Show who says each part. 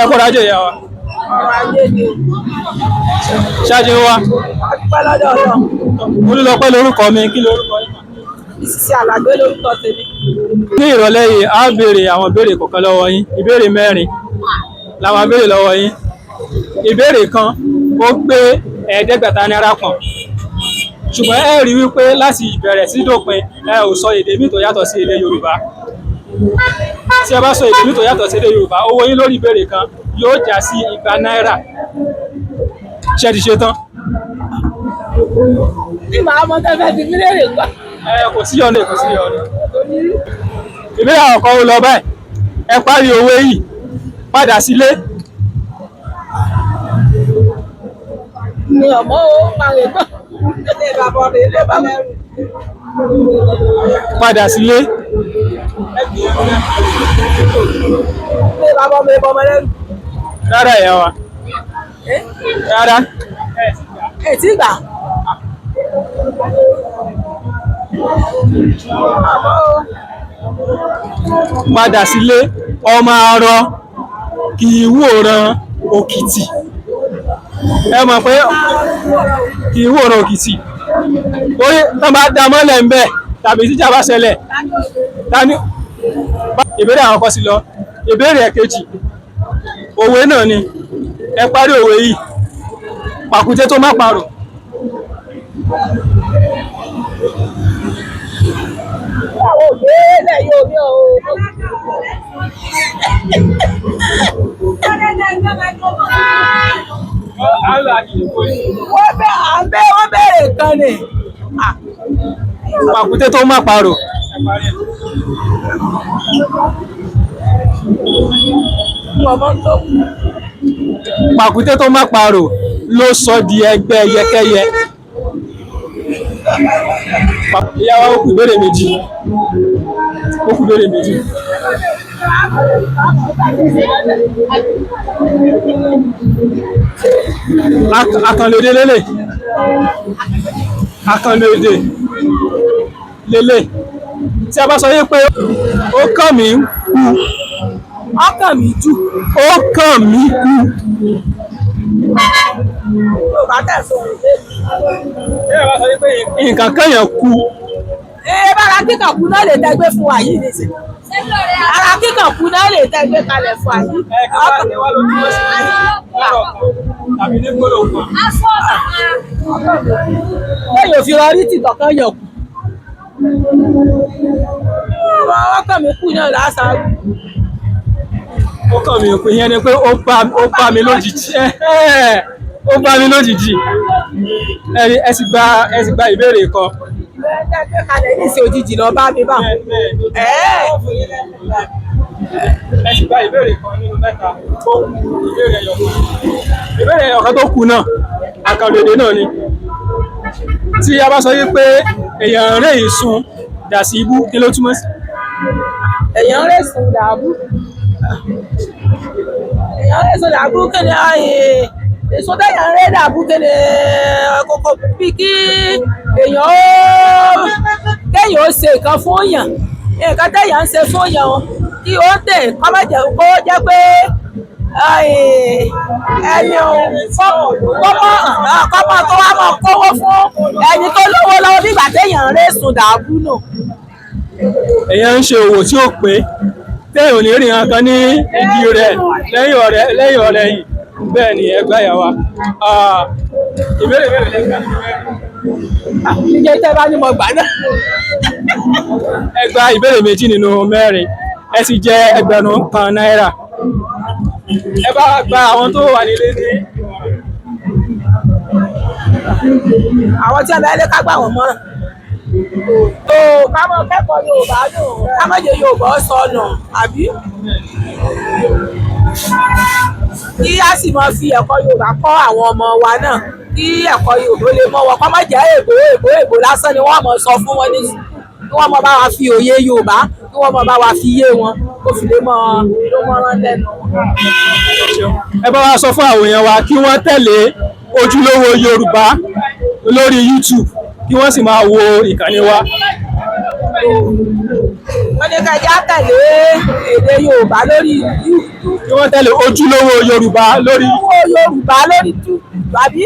Speaker 1: ẹ kọ́ra jẹ́ ìyá wa.
Speaker 2: ọrọ̀ ajé ni
Speaker 1: ṣáájú wa.
Speaker 2: ọpẹ́ lọ́dọ̀ Ọlọ́run.
Speaker 1: Olúlọpẹ́ lórúkọ mi, kí lórúkọ yín?
Speaker 2: Ìsìsì Àlàgbé lórúkọ tèmi.
Speaker 1: Ní ìrọ̀lẹ́ yìí a béèrè àwọn ìbéèrè kọ̀ọ̀kan lọ́wọ́ yín, ìbéèrè 4 la máa béèrè lọ́wọ́ yín. Ìbéèrè kan ó gbé náírà kan, ṣùgbọ́n ẹ rí wípé láti ìbẹ̀rẹ̀ sí dópin ẹ ò sọ èdè míì tó yàtọ̀ sí èdè Yorùbá. Tí ẹ bá sọ èdè míì tó yàtọ̀ sí èdè Yorùbá, owó yín lórí ìbéèrè kan yóò já sí 200 náírà. Ṣé ti ṣe tán?
Speaker 2: Tí màá mọ tẹ́fẹ́ ti mílíọ̀nù gbà.
Speaker 1: Kò sí yọ̀ǹda, kò sí yọ̀ǹda. Ìbéèrè àkọ́kọ́ ó lọ báyìí. Ẹ parí òwe yìí, padà sílé.
Speaker 2: Mi ò mọ̀ ó máa lè gbọ́. Ilé bàbá mi ló bá mẹ́rù.
Speaker 1: Padà sílé.
Speaker 2: Ilé bàbá mi bọ́ mẹ́rù.
Speaker 1: Rárá ìyá wa. Rárá.
Speaker 2: Ètí gbà. Àmọ́ o.
Speaker 1: Padà sílé, ọmọ arọ kì í wòran òkìtì. Ẹ mọ̀ pé kì í wòran òkìtì. Orí tán bá dá mọ́lẹ̀ ń bẹ̀ tàbí tíjà bá ṣẹlẹ̀. Ìbéèrè àkọ́kọ́ sí lọ. Ìbéèrè ẹ̀kejì. Òwe náà ni. Ẹ parí òwe yìí. Pàkúté tó má parò.
Speaker 2: Àwọn òbí ilẹ̀ yóò ní o. Wọ́n bẹ̀rẹ̀ kan ni.
Speaker 1: Pàkúté tó má parò. Pàkúté tó má parò ló sọ di ẹgbẹ́ yẹkẹ́yẹ. Ìyá wa ó kù ìbéèrè méjì. Ó kù ìbéèrè méjì. Àkànlòdè lélẹ̀. Àkànlòdè lélẹ̀. Tí a bá sọ yé pé ó kàn mí kú.
Speaker 2: Ọkàn mi jù.
Speaker 1: Ó kàn mí kú.
Speaker 2: Yorùbá tẹ̀sán òde.
Speaker 1: Nǹkan kẹ̀yàn kú.
Speaker 2: Bára kíkàn kú náà lè tẹ́gbẹ́ fún wa yìí nìsín. Ara kíkàn kú náà lè tẹ́gbẹ́ kalẹ̀ fún wa yìí. Lẹ́yìn òfin rọrí tìtọ̀ kan yàn kú. Ọkàn mi kú náà lásàrò.
Speaker 1: Ó kàn mí kú yẹn ni pé ó bá mi lójijì. Ó bá mi lójijì. Ẹ sì gba ìbéèrè kan.
Speaker 2: Tẹ́gbẹ́ kalẹ̀ ní ìsìn òjijì lọ bá mi bá.
Speaker 1: Ẹ sì gba ìbéèrè kan nínú 3 tó kù. Ìbéèrè ẹyọkan tó kù náà àkànlòdè náà ni. Tí a bá sọ wípé èèyàn rẹ̀ ìsun dà sí ibú, kí ló túmọ̀ sí?
Speaker 2: Èèyàn rẹ̀ sùn dàbú. Èèyàn rẹ̀ sùn dàbú kí ni èso téèyàn rẹ̀ dàbú kí ni kòkò bí kí kéèyàn ó ṣe nǹkan fún èèyàn. Nǹkan téèyàn ń ṣe fún èèyàn kí ó tẹ̀ kọ́mọ̀jẹ̀ kó jẹ́ pé ẹni kọ́mọ̀ tó wá mọ̀ kówó fún ẹni tó lówó lọ́wọ́ nígbà téèyàn rẹ̀ sùn dàbú nù.
Speaker 1: Èèyàn ń ṣe òwò tí ó pé téèyàn ò ní rí nǹkan ní ìdí rẹ̀ lẹ́yìn ọ̀rẹ́ yìí. Bẹ́ẹ̀ ni ẹgbẹ́ ìyàwó. Ìbéèrè mẹ́rin lẹ́gbẹ̀ẹ́.
Speaker 2: Ìjẹ́ tẹ́ bá ní mo gbà náà.
Speaker 1: Ẹ gba ìbéèrè méjì nínú 4. Ẹ sì jẹ 1000 náírà. Ẹ bá gba àwọn tó wà nílé ní.
Speaker 2: Àwọn tí a bá lé ká gbà wọ́n mọ́ràn. Ká mọ̀ kẹ́kọ̀ọ́ Yorùbá dùn. Ká mọ̀ jẹ́ Yorùbá sọnù àbí. Kí a sì máa fi ẹ̀kọ́ Yorùbá kọ́ àwọn ọmọ wa náà. Kí ẹ̀kọ́ Yorùbá lè mọ́ wọn. Kọ́ má jẹ́ èbó lásán ni wọ́n mọ̀ sọ fún wọn ní. Kí wọ́n mọ̀ bá wa fi òye Yorùbá. Kí wọ́n mọ̀ bá wa fi yé wọn. Kó fi lè mọ̀ ló mọ́rán lẹ́nu.
Speaker 1: Ẹ bá wa sọ fún àwọn èèyàn wa kí wọ́n tẹ̀lé ojúlówó Yorùbá lórí YouTube kí wọ́n sì máa wo ìkànnì wa.
Speaker 2: Wọ́n ní ká já tẹ̀lé èdè Yorùbá lórí YouTube.
Speaker 1: kí wọ́n tẹ̀lé ojúlówó Yorùbá lórí.
Speaker 2: owó Yorùbá lórí tú àbí.